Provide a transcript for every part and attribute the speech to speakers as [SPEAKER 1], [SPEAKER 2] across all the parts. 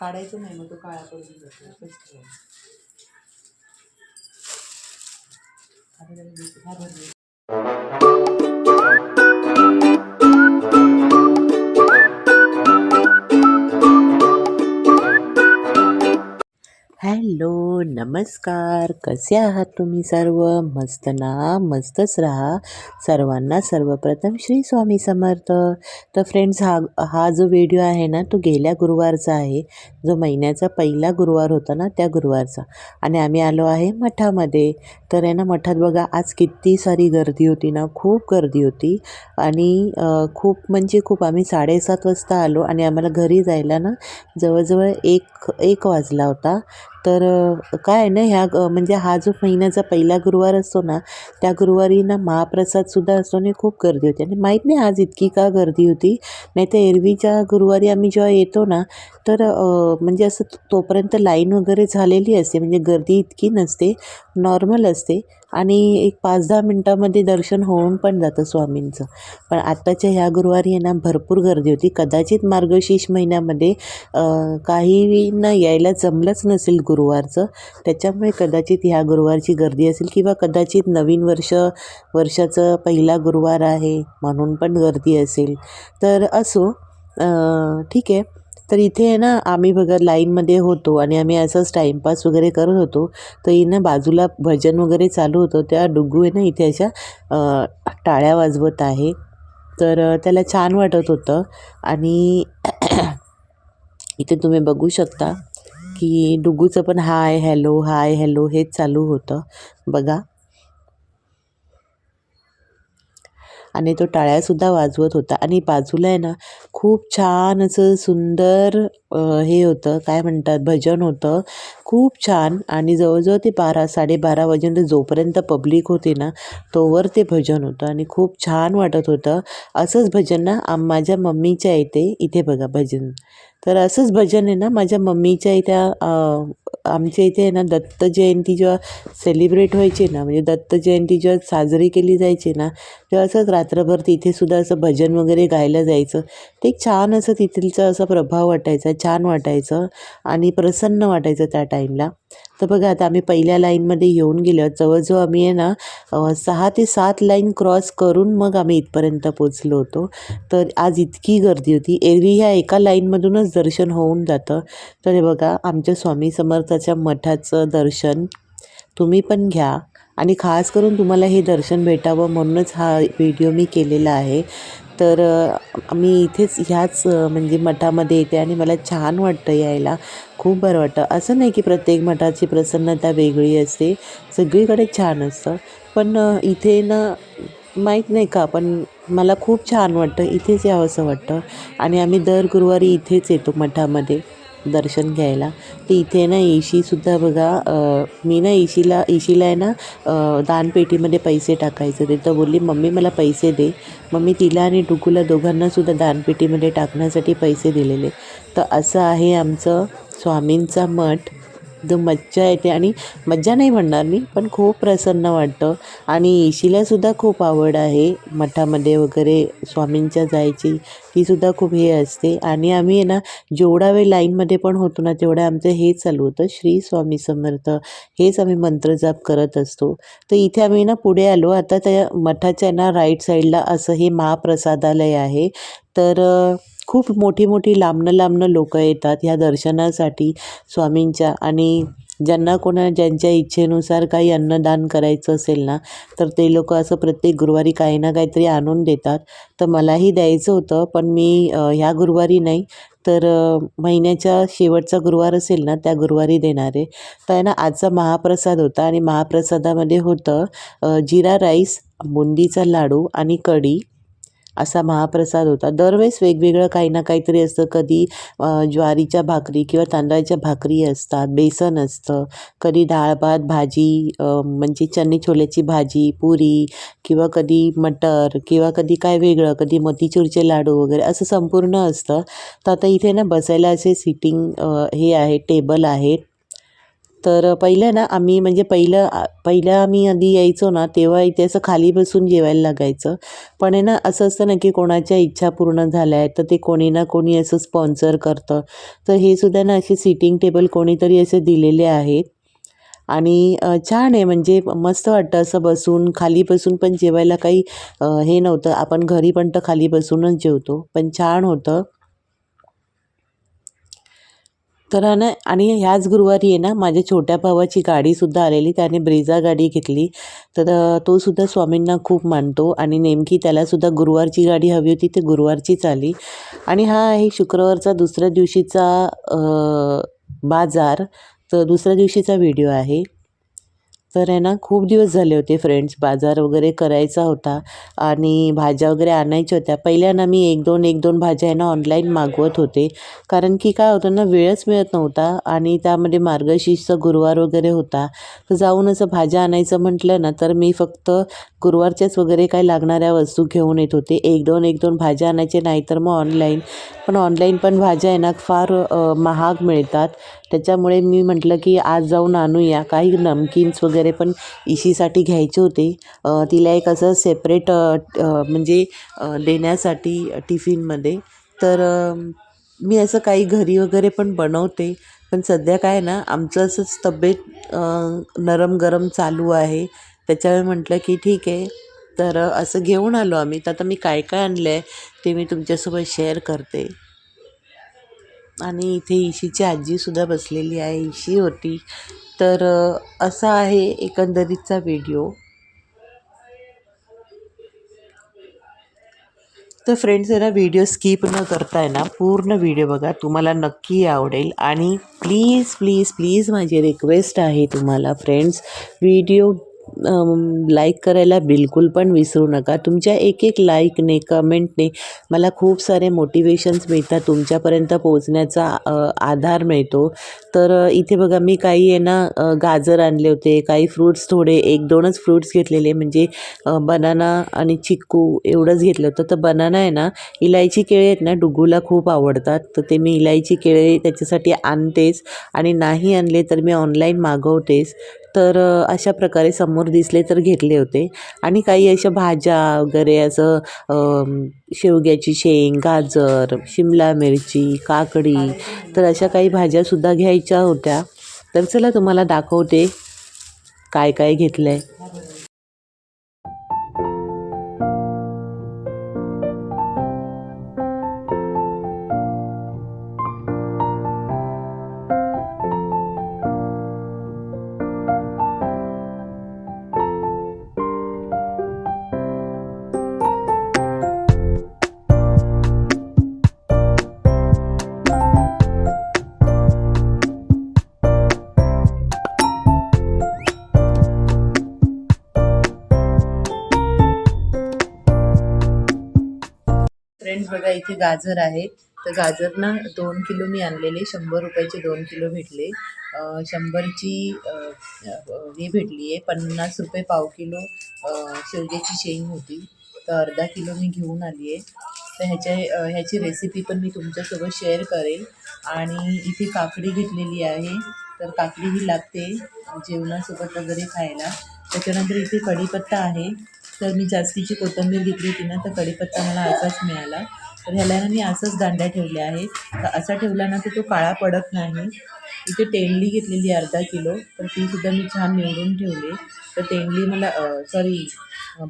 [SPEAKER 1] काढायचं नाही, मग तो काळा पडून जातो. हॅलो, नमस्कार. कसे आहात तुम्ही सर्व? मस्त ना? मस्तच राहा. सर्वांना सर्वप्रथम श्री स्वामी समर्थ. तर फ्रेंड्स, हा जो व्हिडिओ आहे ना, तो गेल्या गुरुवारचा आहे, जो महिन्याचा पहिला गुरुवार होता ना, त्या गुरुवारचा. आणि आम्ही आलो आहे मठामध्ये. तर आहे ना, मठात बघा आज किती सारी गर्दी होती ना, खूप गर्दी होती. आणि खूप म्हणजे खूप. आम्ही 7:30 वाजता आलो आणि आम्हाला घरी जायला ना जवळजवळ एक वाजला होता. तर काय आहे ना, म्हणजे हा जो महिन्याचा पहिला गुरुवार असतो ना, त्या गुरुवारी ना महाप्रसादसुद्धा असतो आणि खूप गर्दी होती. आणि माहीत नाही आज इतकी का गर्दी होती. नाही तर एरवीच्या गुरुवारी आम्ही जेव्हा येतो ना, तर म्हणजे असं तोपर्यंत लाईन वगैरे झालेली असते, म्हणजे गर्दी इतकी नसते, नॉर्मल असते. आणि एक 5-10 मिनटामध्ये दर्शन होऊन पण जातं स्वामींचं. पण आत्ताच्या ह्या गुरुवारी आहे ना भरपूर गर्दी होती. कदाचित मार्गशीर्ष महिन्यामध्ये काहींना यायला जमलंच नसेल गुरुवारचं, त्याच्यामुळे कदाचित ह्या गुरुवारची गर्दी असेल, किंवा कदाचित नवीन वर्षाचं पहिला गुरुवार आहे म्हणून पण गर्दी असेल. तर असो, ठीक आहे. तर इथे आहे ना, आम्ही बघा लाईनमध्ये होतो आणि आम्ही असंच टाईमपास वगैरे करत होतो. तर ना बाजूला भजन वगैरे चालू होतं. त्या डुग्गू आहे ना इथे अशा टाळ्या वाजवत आहे. तर त्याला छान वाटत होतं. आणि इथे तुम्ही बघू शकता की डुग्गूचं पण हाय हॅलो हेच चालू होतं बघा. आणि तो टाळ्यासुद्धा वाजवत होता. आणि बाजूला आहे ना खूप छान असं सुंदर हे होतं, काय म्हणतात, भजन होतं खूप छान. आणि जवळजवळ ते 12-12:30 वाजेपर्यंत जोपर्यंत पब्लिक होती ना तोवर ते भजन होतं आणि खूप छान वाटत होतं. असंच भजन ना माझ्या मम्मीच्या इथे बघा भजन. तर असंच भजन आहे ना माझ्या मम्मीच्या इथे, आमच्या इथे आहे ना दत्त जयंती जेव्हा सेलिब्रेट व्हायची ना, म्हणजे दत्त जयंती जेव्हा साजरी केली जायची ना, तेव्हा असंच रात्रभर तिथेसुद्धा असं भजन वगैरे गायलं जायचं. ते छान असं तिथलचा असा प्रभाव वाटायचा, छान वाटायचं आणि प्रसन्न वाटायचं त्या टाईमला. तर बघा आता आम्ही पहिल्या लाईनमध्ये येऊन गेलो. जवळजवळ आम्ही आहे ना 6 ते 7 लाईन क्रॉस करून मग आम्ही इथपर्यंत पोचलो होतो. तर आज इतकी गर्दी होती. एरवी ह्या एका लाईनमधूनच दर्शन होऊन जातं. तर हे बघा आमच्या स्वामी समर्थाच्या मठाचं दर्शन तुम्ही पण घ्या. आणि खास करून तुम्हाला हे दर्शन भेटावं म्हणूनच हा व्हिडिओ मी केलेला आहे. तर मी इथेच ह्याच म्हणजे मठामध्ये येते आणि मला छान वाटतं यायला, खूप बरं वाटतं. असं नाही की प्रत्येक मठाची प्रसन्नता वेगळी असते, सगळीकडे छान असतं. पण इथे ना माहीत नाही का, पण मला खूप छान वाटतं, इथेच यावंसं वाटतं. आणि आम्ही दर गुरुवारी इथेच येतो मठामध्ये दर्शन घ्यायला. तर इथे ना इशीसुद्धा बघा, मी ना इशीला आहे ना दानपेटीमध्ये पैसे टाकायचे होते. तर बोलली मम्मी मला पैसे दे. मग मी तिला आणि डुगूला दोघांनासुद्धा दानपेटीमध्ये टाकण्यासाठी पैसे दिलेले. तर असं आहे आमचं स्वामींचा मठ. जो मज्जा येते, आणि मज्जा नाही म्हणणार मी, पण खूप प्रसन्न वाटतं. आणि इशीलासुद्धा खूप आवड आहे मठामध्ये वगैरे स्वामींच्या जायची, तीसुद्धा खूप हे असते. आणि आम्ही आहे ना जेवढा वेळ लाईनमध्ये पण होतो ना तेवढं आमचं हे चालू होतं, श्री स्वामी समर्थ, हेच आम्ही मंत्रजाप करत असतो. तर इथे आम्ही ना पुढे आलो. आता त्या मठाच्या ना राईट साईडला असं हे महाप्रसादालय आहे. तर खूप मोठी लांबनं लोकं येतात ह्या दर्शनासाठी स्वामींच्या. आणि ज्यांच्या इच्छेनुसार काही अन्नदान करायचं असेल ना, तर ते लोक असं प्रत्येक गुरुवारी काही ना काहीतरी आणून देतात. तर मलाही द्यायचं होतं, पण मी ह्या गुरुवारी नाही, तर महिन्याच्या शेवटचा गुरुवार असेल ना त्या गुरुवारी देणार आहे. तर आहे ना आजचा महाप्रसाद होता आणि महाप्रसादामध्ये होतं जिरा राईस, बुंदीचा लाडू आणि कढी, असा महाप्रसाद होता. दरवेळेस वेगवेगळं काही ना काहीतरी असतं. कधी ज्वारीच्या भाकरी किंवा तांदळाच्या भाकरी असतात, बेसन असतं, कधी डाळ भात भाजी, म्हणजे चणे छोल्याची भाजी, पुरी, किंवा कधी मटर, किंवा कधी काय वेगळं, कधी मोतीचूरचे लाडू वगैरे असं संपूर्ण असतं. तर आता इथे ना बसायला असे सिटिंग हे आहे, टेबल आहेत. तर पहिलं ना आम्ही म्हणजे पहिलं आम्ही आधी यायचो ना तेव्हा इथे असं खाली बसून जेवायला लागायचं. पण आहे ना असं असतं ना की कोणाच्या इच्छा पूर्ण झाल्या आहेत तर ते कोणी ना कोणी असं स्पॉन्सर करतं. तर हे सुद्धा ना असे सिटिंग टेबल कोणीतरी असे दिलेले आहेत. आणि छान आहे म्हणजे मस्त वाटतं असं बसून खाली बसून पण जेवायला काही हे नव्हतं. आपण घरी पण तर खाली बसूनच जेवतो. पण छान होतं. तर ना आणि ह्याच गुरुवारी आहे ना माझ्या छोट्या भावाची गाडीसुद्धा आलेली. त्याने ब्रेझा गाडी घेतली. तर तो सुद्धा स्वामींना खूप मानतो आणि नेमकी त्यालासुद्धा गुरुवारची गाडी हवी होती. ते गुरुवारचीच आली. आणि हा आहे शुक्रवारचा दुसऱ्या दिवशीचा बाजार. तर दुसऱ्या दिवशीचा व्हिडिओ आहे. तर आहे ना खूप दिवस झाले होते फ्रेंड्स बाजार वगैरे करायचा होता आणि भाज्या वगैरे आणायच्या होत्या. पहिल्या ना मी एक दोन भाज्या आहे ना ऑनलाईन मागवत होते. कारण की काय होतं ना वेळच मिळत नव्हता आणि त्यामध्ये मार्गशीर्षचा गुरुवार वगैरे होता. तर जाऊन असं भाज्या आणायचं म्हटलं ना तर मी फक्त गुरुवारच्याच वगैरे काही लागणाऱ्या वस्तू घेऊन येत होते. एक दोन भाज्या आणायचे नाहीतर मग ऑनलाईन. पण ऑनलाईन पण भाज्या आहे ना फार महाग मिळतात. त्याच्यामुळे मी म्हटलं की आज जाऊन आणूया. काही नमकीन्स वगैरे पण इशीसाठी घ्यायचे होते. तिला एक असं सेपरेट म्हणजे देण्यासाठी टिफिनमध्ये. तर मी असं काही घरी वगैरे पण बनवते. पण सध्या काय ना आमचं असंच तब्येत नरम गरम चालू आहे. त्याच्यामुळे म्हटलं की ठीक आहे. तर असं घेऊन आलो आम्ही. तर आता मी काय काय आणलं आहे ते मी तुमच्यासोबत शेअर करते. आणि इथे इशीची आजीसुद्धा बसलेली आहे. इशी होती. तर असा आहे एकंदरीतचा व्हिडिओ. तर फ्रेंड्स आहे ना व्हिडिओ स्किप न करता आहे ना पूर्ण व्हिडिओ बघा. तुम्हाला नक्की आवडेल. आणि प्लीज प्लीज प्लीज माझी रिक्वेस्ट आहे तुम्हाला फ्रेंड्स व्हिडिओ लाईक करायला बिलकुल पण विसरू नका. तुमच्या एक एक लाईकने कमेंटने मला खूप सारे मोटिवेशन्स मिळतात. तुमच्यापर्यंत पोहोचण्याचा आधार मिळतो. तर इथे बघा मी काही आहे ना गाजर आणले होते. काही फ्रूट्स थोडे एक दोनच फ्रूट्स घेतलेले म्हणजे बनाना आणि चिक्कू एवढंच घेतलं होतं. तर बनाना आहे ना इलायची केळी आहेत ना डुगूला खूप आवडतात. तर ते मी इलायची केळी त्याच्यासाठी आणतेच आणि नाही आणले तर मी ऑनलाईन मागवतेच. तर अशा प्रकारे समोर दिसले तर घेतले होते. आणि काही अशा भाज्या वगैरे असं शेवग्याची शेंग, गाजर, शिमला मिरची, काकडी तर अशा काही भाज्यासुद्धा घ्यायच्या होत्या. तर चला तुम्हाला दाखवते काय काय घेतलं आहे. फ्रेंड्स बघा इथे गाजर आहेत. तर गाजर ना 2 किलो मी आणलेले. 100 रुपयाचे 2 किलो भेटले. 100ची हे भेटली आहे. 50 रुपये पाव किलो शेवग्याची शेंग होती. तर अर्धा किलो मी घेऊन आली आहे. तर ह्याची रेसिपी पण मी तुमच्यासोबत शेअर करेल. आणि इथे काकडी घेतलेली आहे. तर काकडी ही लागते जेवणासोबत वगैरे खायला. त्याच्यानंतर इथे कढीपत्ता आहे. तर मी जास्तीची कोथिंबीर घेतली होती ना तर कढीपत्ता मला असाच मिळाला. तर ह्याला ना मी असंच दांड्या ठेवल्या आहेत. तर असा ठेवला ना तर तो काळा पडत नाही. इथे तेंडली घेतलेली अर्धा किलो. तर तीसुद्धा मी छान निवडून ठेवली. तर तेंडली मला सॉरी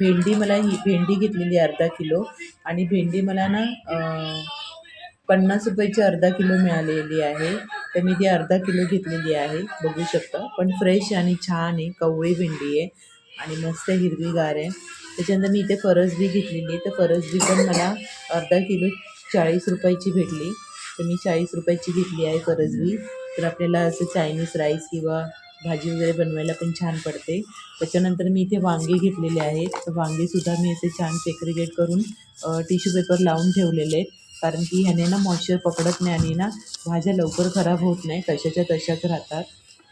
[SPEAKER 1] भेंडी मला ही भेंडी घेतलेली अर्धा किलो. आणि भेंडी मला ना 50 रुपयाची अर्धा किलो मिळालेली आहे. तर मी ती अर्धा किलो घेतलेली आहे. बघू शकता. पण फ्रेश आणि छान आहे. कवळी भेंडी आहे आणि मस्त हिरवीगार आहे. त्याच्यानंतर मी इथे फरसबी घेतलेली आहे. तर फरसबी पण मला अर्धा किलो 40 रुपयाची भेटली. तर मी 40 रुपयाची घेतली आहे फरसबी. तर आपल्याला असं चायनीज राईस किंवा भाजी वगैरे बनवायला पण छान पडते. त्याच्यानंतर मी इथे वांगी घेतलेले आहेत. तर वांगीसुद्धा मी असे छान सेग्रिगेट करून टिश्यू पेपर लावून ठेवलेले आहेत. कारण की ह्याने ना मॉइश्चर पकडत नाही आणि ना भाज्या लवकर खराब होत नाही. तशाच्या तशाच राहतात.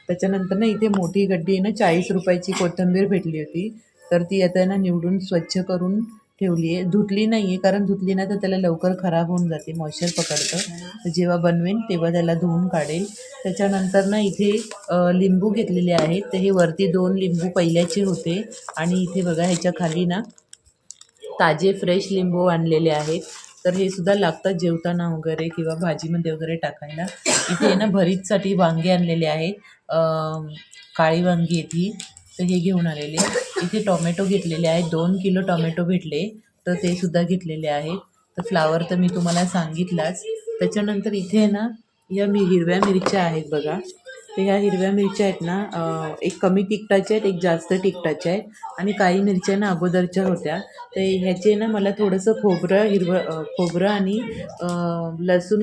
[SPEAKER 1] त्याच्यानंतर ना इथे मोठी गड्डी आहे ना 40 रुपयाची कोथिंबीर भेटली होती. तर ती आता ना निवडून स्वच्छ करून ठेवली आहे. धुतली नाही आहे, कारण धुतली ना तर त्याला लवकर खराब होऊन जाते, मॉइश्चर पकडतं. तर जेव्हा बनवेन तेव्हा त्याला धुवून काढेल. त्याच्यानंतर ना इथे लिंबू घेतलेले आहेत. तर हे वरती 2 लिंबू पहिल्याचे होते आणि इथे बघा ह्याच्या खाली ना ताजे फ्रेश लिंबू आणलेले आहेत. तर हे सुद्धा लागतात जेवताना वगैरे किंवा भाजीमध्ये वगैरे टाकायला. इथे ना भरीतसाठी वांगे आणलेले आहेत. काळी वांगी आहेत ही, तर हे घेऊन आलेले. इथे टोमॅटो घेतलेले आहेत, 2 किलो टोमॅटो भेटले, तर ते सुद्धा घेतलेले आहेत. तर फ्लावर तर मी तुम्हाला सांगितलाच. त्याच्यानंतर इथे ना या हिरव्या मिरच्या आहेत बघा. तर ह्या हिरव्या मिरच्या आहेत ना, एक कमी तिखटाच्या आहेत, एक जास्त तिखटाच्या आहेत आणि काही मिरच्या ना अगोदरच्या होत्या. तर ह्याचे ना मला थोडंसं खोबरं आणि लसूण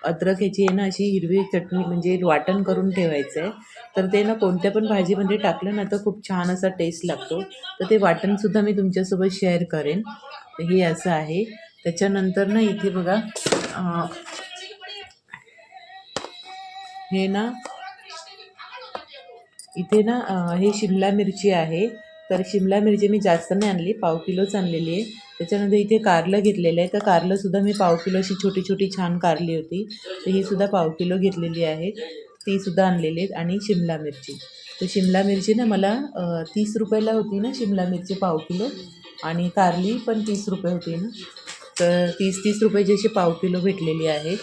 [SPEAKER 1] अद्रक ह्याची आहे ना अशी हिरवी चटणी म्हणजे वाटण करून ठेवायचं आहे. तर ते ना कोणत्या पण भाजीमध्ये टाकलं ना तर खूप छान असा टेस्ट लागतो. तर ते वाटणसुद्धा मी तुमच्यासोबत शेअर करेन. तर हे असं आहे. त्याच्यानंतर ना इथे बघा हे ना इथे ना हे शिमला मिरची आहे. तर शिमला मिरची मी जास्त नाही आणली, पाव किलोच आणलेली आहे. त्याच्यानंतर इथे कारलं घेतलेलं आहे. तर कारलंसुद्धा मी पाव किलो अशी छोटी छोटी छान कारली होती. तर ही सुद्धा पाव किलो घेतलेली आहेत. ती सुद्धा आणलेली आहेत आणि शिमला मिरची. तर शिमला मिरची ना मला 30 रुपयाला होती ना शिमला मिरची पाव किलो आणि कारली पण 30 रुपये होती ना. तर 30-30 रुपयाची अशी पाव किलो भेटलेली आहेत.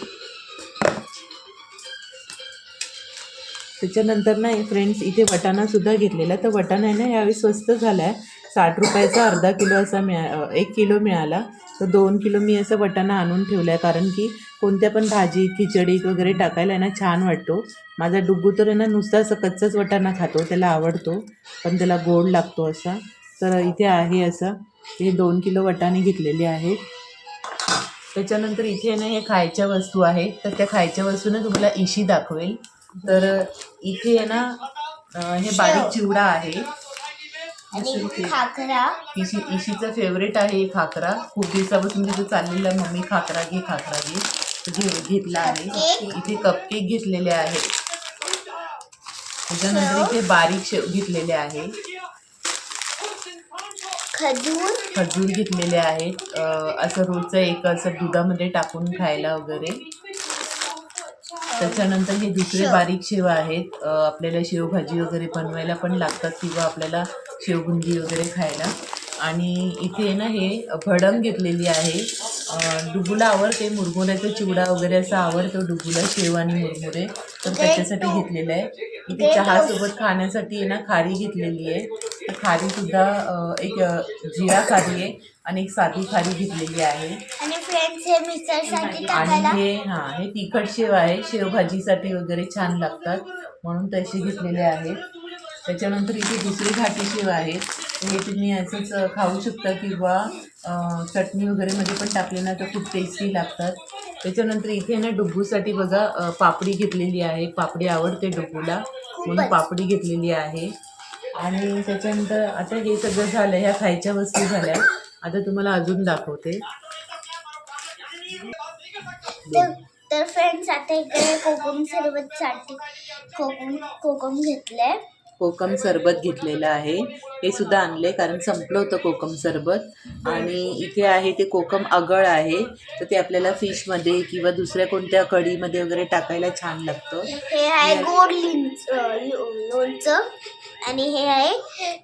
[SPEAKER 1] त्याच्यानंतर ना फ्रेंड्स इथे वटाणासुद्धा घेतलेला. तर वटाणा आहे ना यावेळी स्वस्त झाला आहे. 60 रुपयाचा अर्धा किलो असा 1 किलो मिळाला. तर 2 किलो मी असं वटाणा आणून ठेवला आहे, कारण की कोणत्या पण भाजी खिचडीत वगैरे टाकायला आहे ना छान वाटतो. माझा डुग्गू तर आहे ना नुसता असं कच्चाच वटाणा खातो, त्याला आवडतो, पण त्याला गोड लागतो असा. तर इथे आहे असं हे 2 किलो वटाणे घेतलेले आहेत. त्याच्यानंतर इथे ना हे खायच्या वस्तू आहेत. तर त्या खायच्या वस्तूने तुम्हाला इशी दाखवेल. तर इथे आहे ना हे बारीक चिवडा आहे. खाकरा इशीचं फेवरेट आहे खाकरा. खूप दिवसापासून तिथे चाललेलं आहे, मम्मी खाकरा घे खाकरा घे. घेतला आहे. इथे कपकेक घेतलेले आहेत. त्याच्यानंतर इथे बारीक शेव घेतलेले आहे. खजूर घेतलेले आहेत. असं रोजचं एक असं दुधामध्ये टाकून खायला वगैरे. त्याच्यानंतर हे दुसरे बारीक शेव आहेत. आपल्याला शेवभाजी वगैरे बनवायला पण लागतात किंवा आपल्याला शेवबुंदी वगैरे खायला. आणि इथे ना हे भडंग घेतलेली आहे. डुगूला आवडते, मुरमुऱ्याचा चिवडा वगैरे असं आवडतो डुगूला, शेव आणि मुरमुरे, तर त्याच्यासाठी घेतलेलं आहे. इथे चहासोबत खाण्यासाठी आहे ना खारी घेतलेली आहे. तर खारीसुद्धा एक जिरा खारी आहे आणि एक साधी खारी घेतलेली आहे. आणि हे तिखट शेव आहे, शेवभाजीसाठी वगैरे छान लागतात म्हणून तसे घेतलेले आहेत. त्याच्यानंतर इथे दुसरी घाटी शेव आहे. हे तुम्ही असंच खाऊ शकता किंवा चटणी वगैरे मध्ये पण टाकले ना तर खूप टेस्टी लागतात. त्याच्यानंतर इथे ना डुग्गूसाठी बघा पापडी घेतलेली आहे. पापडी आवडते डुग्गूला म्हणून पापडी घेतलेली आहे. आणि त्याच्यानंतर आता हे सगळं झालं, ह्या खायच्या वस्तू झाल्या. आता तुम्हाला अजून दाखवते.
[SPEAKER 2] तर फ्रेंड्स आता इकडे कोकम सरबतसाठी कोकम घेतलंय.
[SPEAKER 1] कोकम सरबत घेतलेलं आहे. हे सुद्धा आणले कारण संपलं होतं कोकम सरबत. आणि इथे आहे ते कोकम आगळ आहे. तर ते आपल्याला फिशमध्ये किंवा दुसऱ्या कोणत्या कढीमध्ये वगैरे टाकायला छान लागतं.
[SPEAKER 2] हे आहे गोड लोणचं आणि हे आहे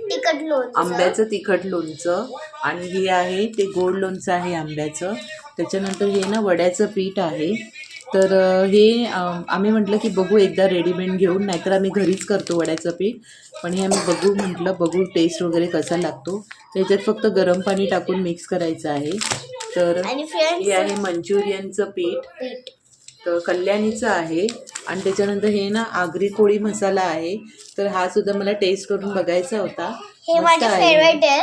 [SPEAKER 2] तिखट लोणचं,
[SPEAKER 1] आंब्याचं तिखट लोणचं. आणि हे आहे ते गोड लोणचं आहे आंब्याचं. त्याच्यानंतर हे ना वड्याचं पीठ आहे. तर हे आम्ही म्हटलं की बघू एकदा रेडीमेड घेऊन, नाहीतर आम्ही घरीच करतो वड्याचं पीठ. पण हे आम्ही बघू टेस्ट वगैरे कसा लागतो. त्याच्यात फक्त गरम पाणी टाकून मिक्स करायचं आहे. तर हे आहे मंचुरियनचं पीठ. तर कल्याणीचं आहे. आणि त्याच्यानंतर हे ना आगरी कोळी मसाला आहे. तर हा सुद्धा मला टेस्ट करून बघायचा होता.
[SPEAKER 2] हे माझे फेवरेट आहे,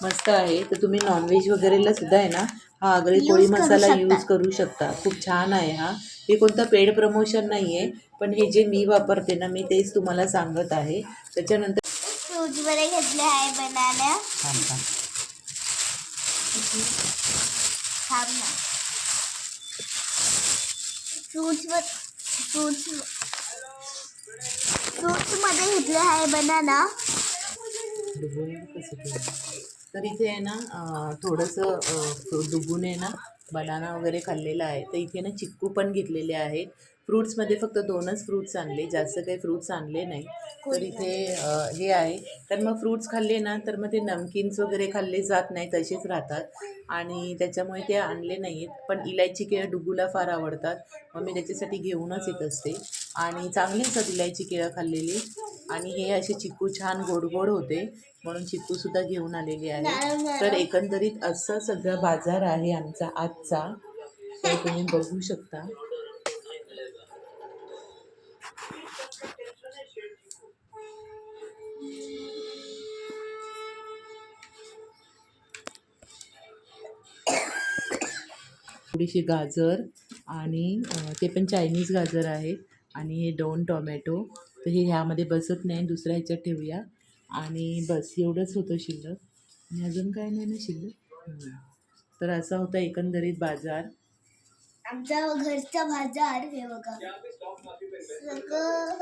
[SPEAKER 1] मस्त आहे. तर तुम्ही नॉनव्हेज वगैरेला सुद्धा आहे ना हा आगरी कोळी मसाला यूज करू शकता. खूप छान आहे हा. हे कोणतं पेड प्रमोशन नाही आहे, पण हे जे मी वापरते ना मी तेच तुम्हाला सांगत आहे. त्याच्यानंतर
[SPEAKER 2] फ्रूट्समध्ये घेतले आहे बनाना. फ्रूट्समध्ये घेतले आहे बनाना.
[SPEAKER 1] तर इथे आहे ना थोडंसं डुगूने ना बनाना वगैरे खाल्लेला आहे. तर इथे ना चिक्कू पण घेतलेले आहेत. फ्रूट्समध्ये फक्त 2च फ्रूट्स आणले, जास्त काही फ्रूट्स आणले नाही. तर इथे हे आहे. तर मग फ्रूट्स खाल्ले ना तर मग ते नमकीन्स वगैरे खाल्ले जात नाही, तसेच राहतात आणि त्याच्यामुळे ते आणले नाहीत. पण इलायची केळं डुगूला फार आवडतात. मग मी त्याच्यासाठी घेऊनच येत असते आणि चांगली असतात इलायची केळं खाल्लेली. आणि हे असे चिक्कू छान गोड गोड होते म्हणून चिक्कूसुद्धा घेऊन आलेली आहे. तर एकंदरीत असं सगळं बाजार आहे आमचा आजचा. तर तुम्ही बघू शकता. थोडीशी गाजर आणि ते पण चायनीज गाजर आहेत आणि हे 2 टोमॅटो. तर हे ह्यामध्ये बसत नाही, दुसऱ्या ह्याच्यात ठेवूया आणि बस एवढंच होतं शिल्लक आणि अजून काय नाही ना शिल्लक. तर असा होता एकंदरीत बाजार.
[SPEAKER 2] आमचा घरचा बाजार हे बघा सगळं